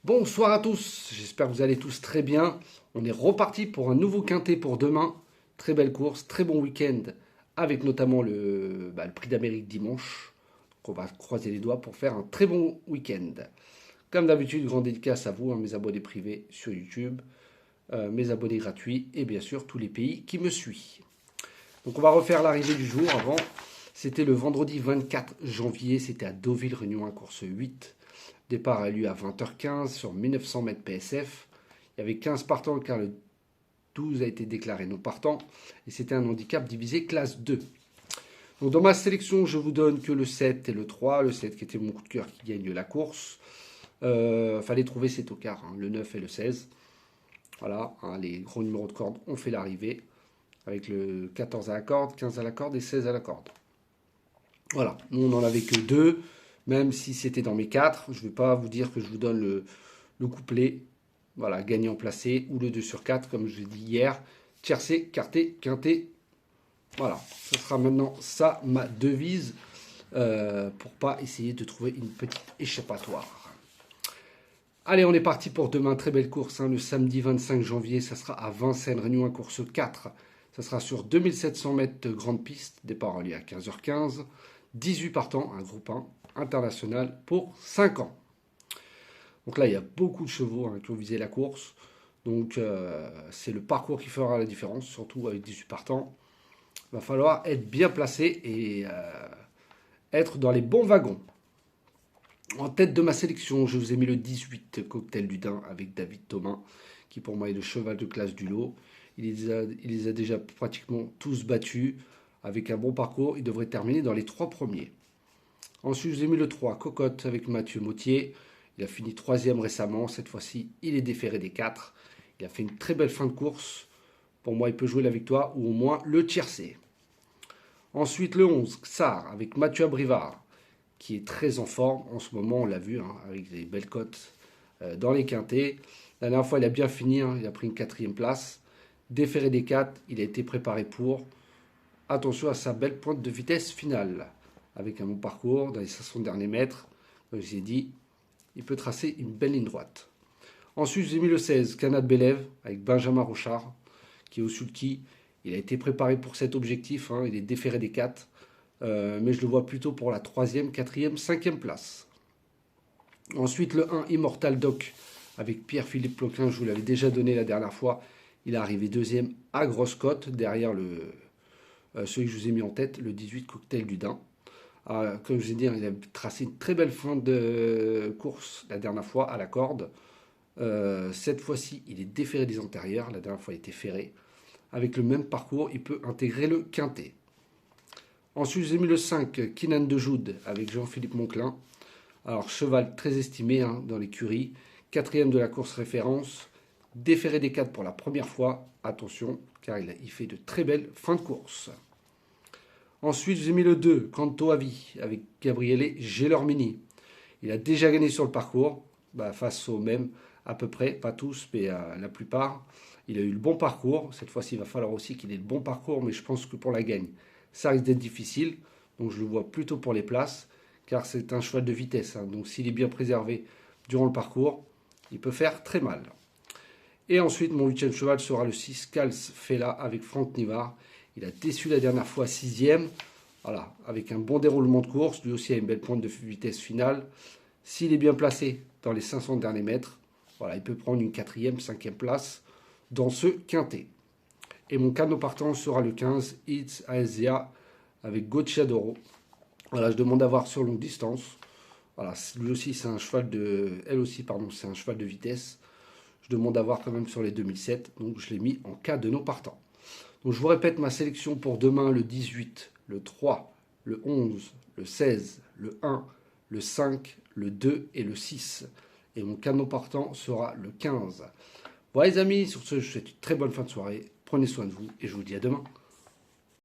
Bonsoir à tous, j'espère que vous allez tous très bien. On est reparti pour un nouveau quintet pour demain. Très belle course, très bon week-end, avec notamment le Prix d'Amérique dimanche. Donc on va croiser les doigts pour faire un très bon week-end. Comme d'habitude, grande dédicace à vous, mes abonnés privés sur YouTube, mes abonnés gratuits et bien sûr tous les pays qui me suivent. Donc on va refaire l'arrivée du jour avant. C'était le vendredi 24 janvier, c'était à Deauville, Réunion 1, course 8. Départ a lieu à 20h15 sur 1900 mètres PSF. Il y avait 15 partants car le 12 a été déclaré non partant. Et c'était un handicap divisé classe 2. Donc dans ma sélection, je vous donne que le 7 et le 3. Le 7 qui était mon coup de cœur qui gagne la course. Fallait trouver ces tocards, le 9 et le 16. Voilà, les gros numéros de corde ont fait l'arrivée. Avec le 14 à la corde, 15 à la corde et 16 à la corde. Voilà, nous on n'en avait que 2. Même si c'était dans mes 4, je ne vais pas vous dire que je vous donne le couplet, voilà, gagnant placé, ou le 2 sur 4, comme je l'ai dit hier, tiercé, quarté, quinté. Voilà, ce sera maintenant ça ma devise, pour pas essayer de trouver une petite échappatoire. Allez, on est parti pour demain, très belle course, le samedi 25 janvier, ça sera à Vincennes, Réunion 1, course 4. Ça sera sur 2700 mètres de grande piste, départ en lieu à 15h15, 18 partants, un groupe 1. International pour 5 ans. Donc là, il y a beaucoup de chevaux qui ont visé la course. Donc c'est le parcours qui fera la différence, surtout avec 18 partants. Il va falloir être bien placé et être dans les bons wagons. En tête de ma sélection, je vous ai mis le 18 Cocktail du Dain avec David Thomas, qui pour moi est le cheval de classe du lot. Il les a déjà pratiquement tous battus. Avec un bon parcours, il devrait terminer dans les 3 premiers. Ensuite, je vous ai mis le 3, Cocotte avec Mathieu Mautier. Il a fini 3e récemment. Cette fois-ci, il est déféré des 4. Il a fait une très belle fin de course. Pour moi, il peut jouer la victoire ou au moins le tiercé. Ensuite, le 11, Xar avec Mathieu Abrivard, qui est très en forme. En ce moment, on l'a vu, avec des belles cotes dans les quintés. La dernière fois, il a bien fini. Il a pris une 4e place. Déféré des 4, il a été préparé pour. Attention à sa belle pointe de vitesse finale. Avec un bon parcours dans les 500 derniers mètres, comme je vous ai dit, il peut tracer une belle ligne droite. Ensuite, j'ai mis le 16, Canad Bélève, avec Benjamin Rochard, qui est au sulky. Il a été préparé pour cet objectif, il est déféré des 4, mais je le vois plutôt pour la 3e, 4e, 5e place. Ensuite, le 1, Immortal Doc, avec Pierre-Philippe Ploquin, je vous l'avais déjà donné la dernière fois. Il est arrivé 2e à grosse cote, derrière celui que je vous ai mis en tête, le 18 Cocktail du Dain. Comme je vous ai dit, il a tracé une très belle fin de course la dernière fois à la corde. Cette fois-ci, il est déféré des antérieurs. La dernière fois, il était ferré. Avec le même parcours, il peut intégrer le quintet. Ensuite, j'ai mis le 5, Kinan de Joude, avec Jean-Philippe Monclin. Alors, cheval très estimé dans l'écurie. 4e de la course référence. Déféré des 4 pour la première fois. Attention, car il fait de très belles fins de course. Ensuite, j'ai mis le 2, Canto Avi, avec Gabriele Gelormini. Il a déjà gagné sur le parcours, face aux mêmes à peu près, pas tous, mais la plupart. Il a eu le bon parcours. Cette fois-ci, il va falloir aussi qu'il ait le bon parcours, mais je pense que pour la gagne, ça risque d'être difficile. Donc je le vois plutôt pour les places, car c'est un cheval de vitesse. Donc s'il est bien préservé durant le parcours, il peut faire très mal. Et ensuite, mon 8e cheval sera le 6, Cals Fela, avec Franck Nivard. Il a déçu la dernière fois 6e, voilà, avec un bon déroulement de course. Lui aussi a une belle pointe de vitesse finale. S'il est bien placé dans les 500 derniers mètres, voilà, il peut prendre une 4e, 5e place dans ce quintet. Et mon canot partant sera le 15, It's Aesia, avec Gocciadoro. Voilà, je demande à voir sur longue distance. Voilà, lui aussi, c'est un cheval c'est un cheval de vitesse. Je demande à voir quand même sur les 2007, donc je l'ai mis en cas de non partant. Donc je vous répète ma sélection pour demain, le 18, le 3, le 11, le 16, le 1, le 5, le 2 et le 6. Et mon canot partant sera le 15. Voilà les amis, sur ce, je vous souhaite une très bonne fin de soirée. Prenez soin de vous et je vous dis à demain.